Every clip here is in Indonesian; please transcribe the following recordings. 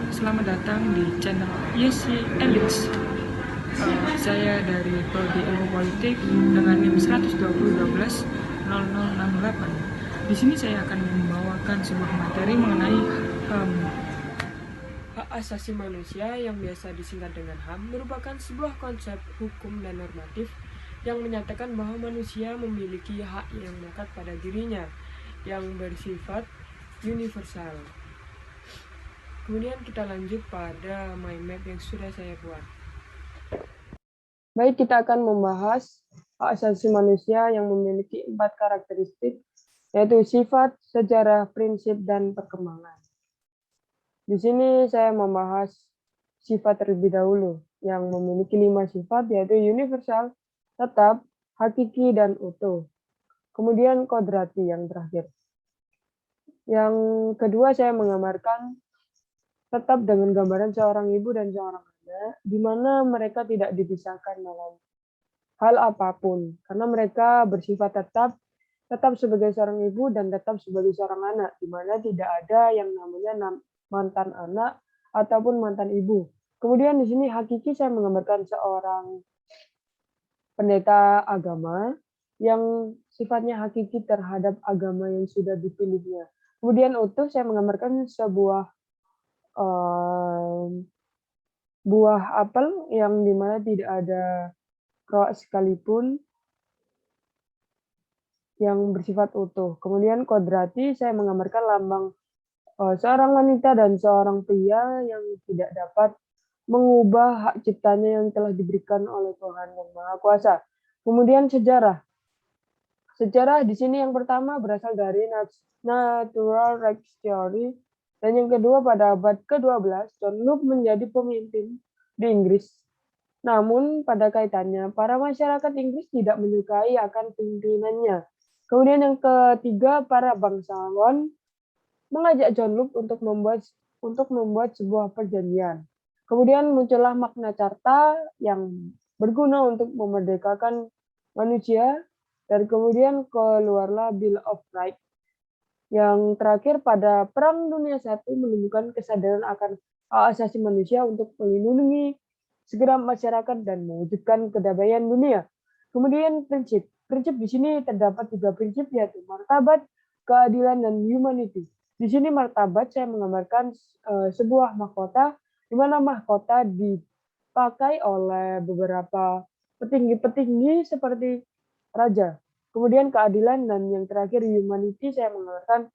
selamat datang di channel Yesi Elix. Saya dari Prodi Ilmu Politik dengan NIM 120120068. Di sini saya akan membawakan sebuah materi mengenai hak asasi manusia yang biasa disingkat dengan HAM merupakan sebuah konsep hukum dan normatif yang menyatakan bahwa manusia memiliki hak yang melekat pada dirinya yang bersifat universal. Kemudian kita lanjut pada mind map yang sudah saya buat. Baik, kita akan membahas hak asasi manusia yang memiliki 4 karakteristik, yaitu sifat, sejarah, prinsip, dan perkembangan. Di sini saya membahas sifat terlebih dahulu, yang memiliki 5 sifat, yaitu universal, tetap, hakiki, dan utuh. Kemudian kodrati yang terakhir. Yang kedua saya menggambarkan tetap dengan gambaran seorang ibu dan seorang anak, di mana mereka tidak dipisahkan dalam hal apapun, karena mereka bersifat tetap sebagai seorang ibu dan tetap sebagai seorang anak, di mana tidak ada yang namanya mantan anak ataupun mantan ibu. Kemudian di sini hakiki saya menggambarkan seorang pendeta agama yang sifatnya hakiki terhadap agama yang sudah dipilihnya. Kemudian utuh saya menggambarkan sebuah buah apel yang dimana tidak ada kerak sekalipun yang bersifat utuh. Kemudian kodrati saya menggambarkan lambang seorang wanita dan seorang pria yang tidak dapat mengubah hak ciptanya yang telah diberikan oleh Tuhan Yang Maha Kuasa. Kemudian sejarah. Sejarah di sini yang pertama berasal dari natural rights theory. Dan yang kedua, pada abad ke-12, John Locke menjadi pemimpin di Inggris. Namun, pada kaitannya, para masyarakat Inggris tidak menyukai akan pimpinannya. Kemudian yang ketiga, para bangsawan mengajak John Locke untuk membuat sebuah perjanjian. Kemudian muncullah Magna Carta yang berguna untuk memerdekakan manusia, dan kemudian keluarlah Bill of Rights. Yang terakhir, pada Perang Dunia I menemukan kesadaran akan hak asasi manusia untuk melindungi segenap masyarakat dan mewujudkan kedamaian dunia. Kemudian prinsip. Prinsip di sini terdapat 3 prinsip, yaitu martabat, keadilan, dan humanity. Di sini martabat saya menggambarkan sebuah mahkota, di mana mahkota dipakai oleh beberapa petinggi-petinggi seperti raja. Kemudian keadilan, dan yang terakhir humanity saya menggambarkan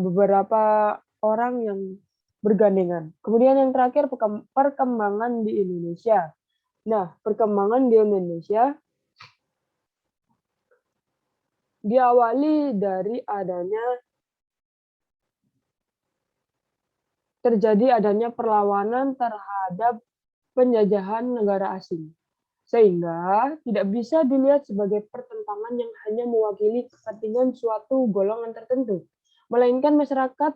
beberapa orang yang bergandengan. Kemudian yang terakhir perkembangan di Indonesia. Nah, perkembangan di Indonesia diawali dari adanya perlawanan terhadap penjajahan negara asing. Sehingga tidak bisa dilihat sebagai pertentangan yang hanya mewakili kepentingan suatu golongan tertentu, melainkan masyarakat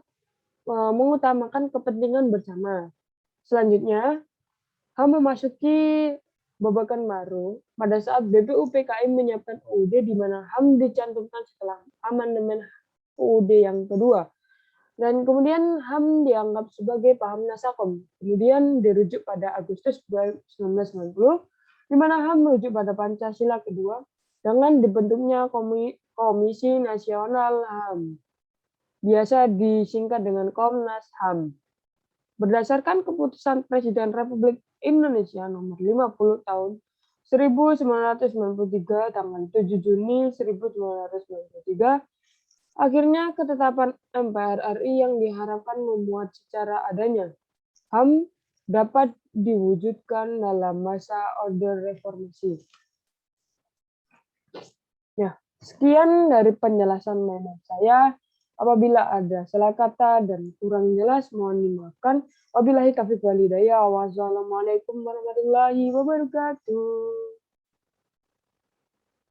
mengutamakan kepentingan bersama. Selanjutnya, HAM memasuki babakan baru pada saat BPUPKI menyiapkan UUD, di mana HAM dicantumkan setelah amandemen UUD yang kedua. Dan kemudian HAM dianggap sebagai paham Nasakom. Kemudian dirujuk pada Agustus 1990, di mana HAM merujuk pada Pancasila kedua dengan dibentuknya Komisi Nasional HAM, biasa disingkat dengan Komnas HAM. Berdasarkan keputusan Presiden Republik Indonesia nomor 50 tahun 1993 tanggal 7 Juni 1993, akhirnya ketetapan MPR RI yang diharapkan memuat secara adanya HAM dapat diwujudkan dalam masa Orde Reformasi. Ya, sekian dari penjelasan saya. Apabila ada salah kata dan kurang jelas, mohon dimaafkan. Wabillahi taufiq wal hidayah. Wassalamualaikum warahmatullahi wabarakatuh.